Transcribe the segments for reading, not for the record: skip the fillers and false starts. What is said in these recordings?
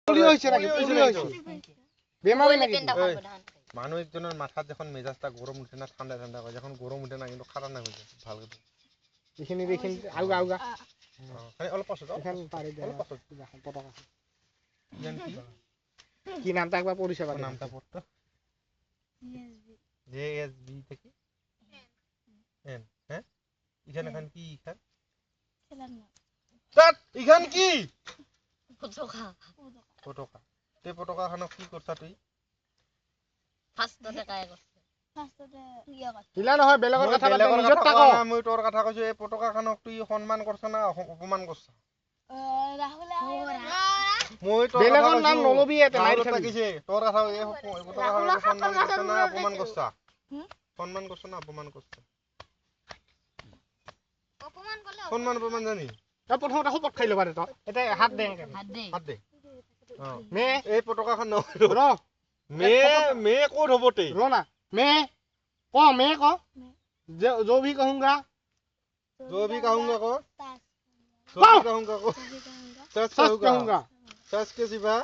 পুলি হইছে নাকি পুলি হইছে বেমারি নাকি মানুষ একজনের মাথার যখন মেজাজটা গরম উঠে না ঠান্ডা ঠান্ডা হয় যখন গরম উঠে না কিন্তু খারাপ না হয়ে যায় ভালো করে এখানে দেখেন আলগা আলগা খালি অল্প পাশে দাও এখানে পারে দেন অল্প পাশে পতাকা জান কি নামটা একবার পরিচয় কি নামটা পড়তো জেএসবি থেকে এন হ্যাঁ এখানে খান কি খান খেলার না স্টার্ট এখান কি পতাকা পতাকা তে পতাকা খানক কি করছা তুই ফার্স্টতে কায় করছে ফার্স্টতে ইয়া করছে ইলা নহয় বেলেগৰ কথা বাদ নিজৰ টাকা মই তোৰ কথা কৈছো এই পতাকা খানক তুই সম্মান কৰছ না অপমান কৰছ ৰাহুল মই তোৰ বেলেগৰ নাম নলবি এতে মাইৰ কথা খাবি কিছে তোৰ কথা এই পতাকা খানক সম্মান কৰছ না অপমান কৰছ সম্মান কৰছ না অপমান কৰছ অপমান কৰলে সম্মান অপমান জানি তই প্ৰথমতে শপত খাই ল'বা দে তই এটা হাত দে হাত দে মে এই পতাকাখন ৰ মে ক'ত হ'ব তে ৰ না মে ক जो भी कहूंगा जो भी कहूंगा को जो वाह! भी कहूंगा को सच सच कहूंगा कहूंगा सच के सिवा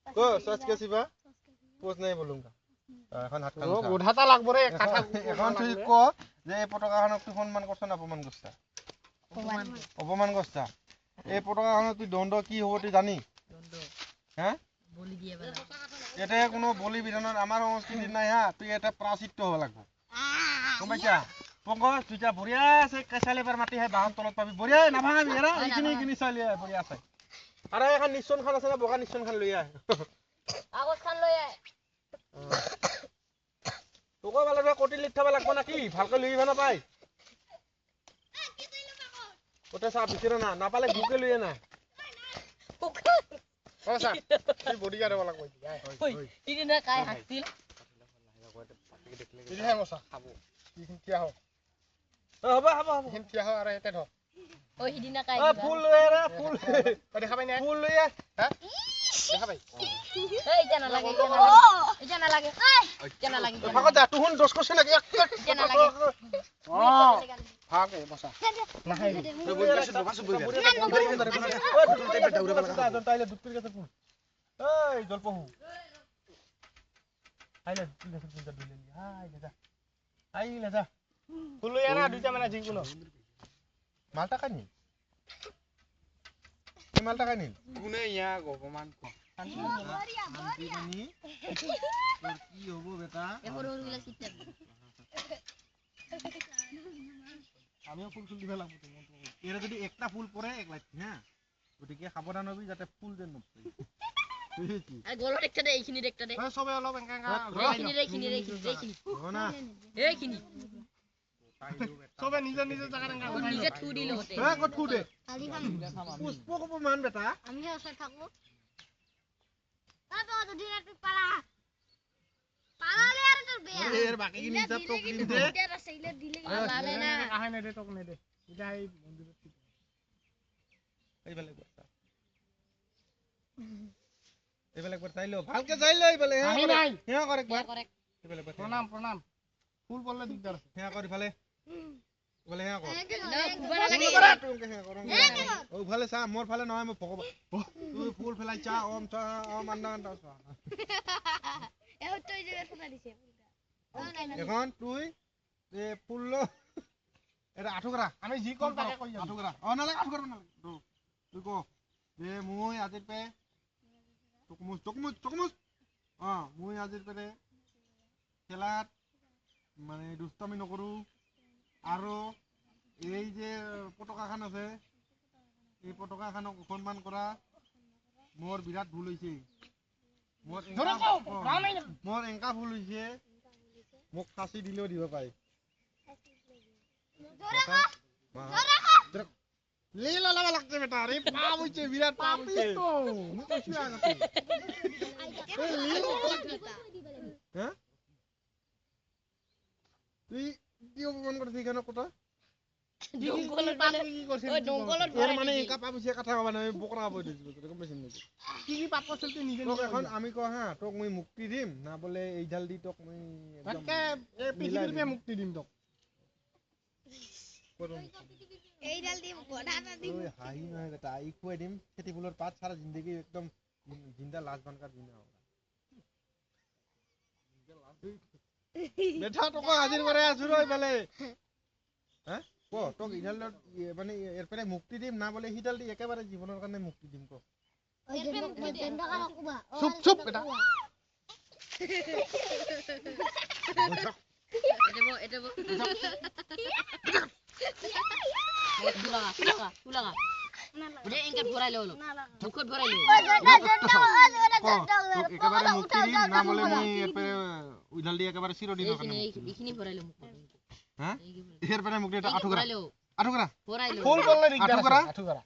को सच के सिवा कुछ नहीं बोलूंगा এখন হাত কান ওধাটা লাগব রে কাটা এখন তুই ক যে এই পতাকাখনক তুই সম্মান করছ না অপমান করছ অপমান করছ এই পতাকাখনত তুই দণ্ড কি হ'ব তুই জানি দণ্ড হ্যাঁ বলি দিয়ে বেলা এটা কোনো বলি বিধানত আমার সংস্কৃতি নাই হ্যাঁ তুই এটা প্রাচিত্য হব লাগবে গম পাইছা পঙ্কজ তুই যা বঢ়িয়া আছে কেঁচালি এবাৰ মাটি হয় বাহৰ তলত পাবি বঢ়িয়া নাভাঙাবি এৰা এইখিনি চালি বঢ়িয়া আছে আৰু এখন নিশ্চন খান আছে না বগা নিশ্চন খান লৈ আহ আগত খান লৈ আয় তোকো ভালদৰে কটি লিখ থব লাগব নাকি ভালকৈ লৈ আহিব নাপাই ওটা চাহ ভিতরে না নাপালে বুকে লইয়ে না কসা তুই বডি গার্ড হব লাগব ইদিনা কাই হাসিল ইদিহে মছা খাব ইখিন কিয়া হ হ'ব হ'ব হ'ব ইখিন কিয়া হ আৰু এতে ধ ওই ইদিনা কাই ফুল লৈ আহ ফুল দেখা পাই না ফুল লৈ আহ হ্যাঁ দেখা পাই এই জানা লাগে এই জানা লাগে জানা লাগে ফাকত যা তুহুন দোষ করছ নাকি জানা লাগে অ ভাগ এ বসা নাহে বই কাছে বসা বই গা তাইলে দুধ করে গেছে ফুল এই জল পহু আইলে তুই গেছে ফুল যা দিলে হাই যা আইলে যা ফুল লই আনা দুইটা মানে যিকোনো মালটা কানি এই মালটা কানি কোনে ইয়া অপমান ক শান্তি কানি তোর কি হবো বেটা এমন ওগুলা সিস্টেম আমিও ফুল ফুল দিবা লাগব এর যদি একটা ফুল পড়ে এক লাখ হ্যাঁ ওদিকে সাবধান হবি যাতে ফুল যেন নপড়ে বুঝেছি আর গলত একটা দে এইখিনি একটা দে সবে অলপ এঙ্কা এইখিনি না এইখিনি সবে নিজৰ নিজৰ জায়গা এঙ্কা নিজে থু দিল হতে হ্যাঁ কত ফুটে আজি খাম পুষ্প অপমান বেটা আমি ওসব থাকবো তাতো যদি তুই পালা পালালে আর তোর বেয়া এর বাকি কি নিচা টক দিন দে এটা সেইলে দিলে পালালে না আহে নে দে টক নে দে এটা এই মন্দিৰত এইবেলে করতা এইবেলে করতা আইলো ভালকে যাইলো এইবেলে আহি নাই হ্যাঁ করে একবার করে এইবেলে করতা প্ৰণাম প্ৰণাম ফুল পড়লে দিগদার আছে হ্যাঁ কর ভালে বলে হ্যাঁ কর না কুবারা লাগে তুমি হ্যাঁ করো ও ভালে সা মোর ভালে নয় মই ভগবান তুই ফুল ফেলাই চা ওম চা ওম আন্না আন্না এ হতো এই জায়গা শোনা দিছে এখন তুই এ ফুল লো এটা আঠুকরা আমি যি কম তাকে কই যাম আঠুকরা ও নালাগে আঠুকরা নালাগে তুই কো যে মই আজিৰ পে টকমুচ মই আজিৰ পে খেলাত মানে দুষ্টামি নকৰো আৰু এই যে পতাকাখন আছে এই পতাকাখনক অসন্মান কৰা মোৰ বিৰাট ভুল হৈছে মোৰ এংকা ভুল হৈছে মোক ফাঁচি দিলেও দিব পাৰে লীলা লাবা লাগতে বেটা রে পাপ হইছে বিরাট পাপ হইছে তো মু কইছি আগতে এই লীল হ্যাঁ তুই কি অপমান করছিস কেন কথা ডঙ্গলত মানে ওই ডঙ্গলত এর মানে একা পাপ হইছে কথা কবা না বকরা বই দিছিস এরকম বেশি নাকি কি পাপ করছিস তুই নিজে তোক এখন আমি কহ হ্যাঁ তোক মই মুক্তি দিম না বলে এই ঢাল দি তোক মই একদম এই পৃথিবীতে মুক্তি দিম তোক এই ডাল দি গড়া না দি ওই হাই না বেটা আই খুয়াই দিম খেতি ফুলের পাত সারা জিন্দগি একদম जिंदा लाश बनकर जीना होगा বেটা তোক হাজির করে আছো রই বলে হ্যাঁ কো তোক ইডাল মানে এর পরে মুক্তি দিম না বলে হিডাল দি একেবারে জীবনের কারণে মুক্তি দিম কো চুপ চুপ বেটা এটা তুলা ওরে এঙ্কার ভরাইলে হলো মুখত ভরাইলে তোক একেবারে মুক্তি দিম না বলে মই এর পরে ইডাল দি একেবারে শিরো দিন এখানে ভরাইলে মুখত হ্যাঁ এর পরে মুক্তি এটা আঠুকরা ভরাইলে ফুল বললে দিগদার আঠুকরা? আঠুকরা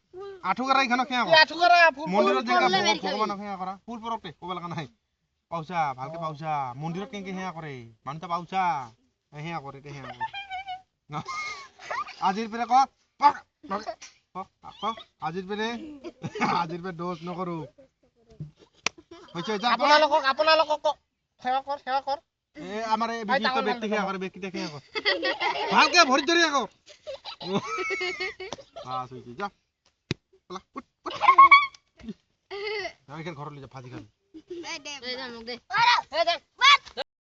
আঠুকরা এখানে কেয়া আঠুকরা ফুল মন্দিৰত যে ফুল মাৰি ভগৱান সেয়া কৰা ফুল পৰতে ক'ব লগা নাই পাউচা ভালকে পাউচা মন্দিৰত কেনেকে সেয়া কৰে মানুহটা পাউচা সেয়া কৰে তে সেয়া কৰে ন আজিৰ পৰে ক আজিৰ পৰে দোষ নকৰো হৈছে যা আপোনালোকক সেৱা কৰ এ আমাৰ এই বিশিষ্ট ব্যক্তি সেয়া কৰে ব্যক্তিটা সেয়া কৰ ভালকে ভৰি ধৰি আকৌ বাস হৈছে যা পলা উঠ ঘৰত লৈ যা ভাজি খাবি এই দে মুখ দে